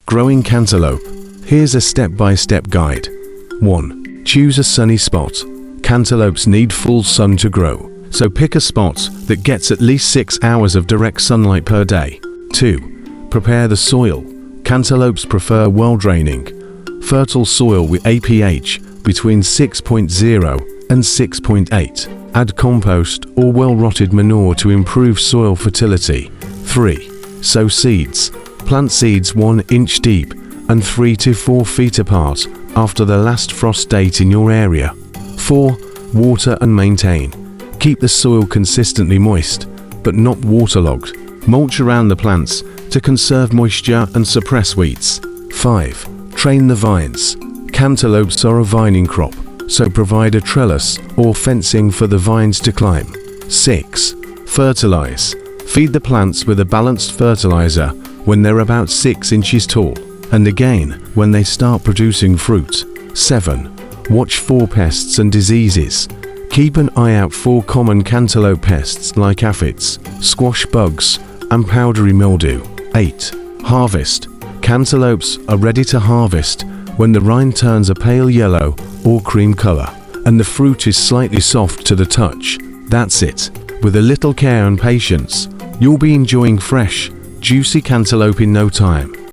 Growing cantaloupe. Here's a step-by-step guide. 1. Choose a sunny spot. Cantaloupes need full sun to grow, so pick a spot that gets at least 6 hours of direct sunlight per day. 2. Prepare the soil. Cantaloupes prefer well-draining, fertile soil with a pH between 6.0 and 6.8. Add compost or well-rotted manure to improve soil fertility. 3. Sow seeds. Plant seeds 1 inch deep and 3 to 4 feet apart after the last frost date in your area. 4. Water and maintain. Keep the soil consistently moist, but not waterlogged. Mulch around the plants to conserve moisture and suppress weeds. 5. Train the vines. Cantaloupes are a vining crop, so provide a trellis or fencing for the vines to climb. 6. Fertilize. Feed the plants with a balanced fertilizer when they're about 6 inches tall, and again when they start producing fruit. 7. Watch for pests and diseases. Keep an eye out for common cantaloupe pests like aphids, squash bugs, and powdery mildew. 8. Harvest. Cantaloupes are ready to harvest when the rind turns a pale yellow or cream color, and the fruit is slightly soft to the touch. That's it. With a little care and patience, you'll be enjoying fresh, juicy cantaloupe in no time.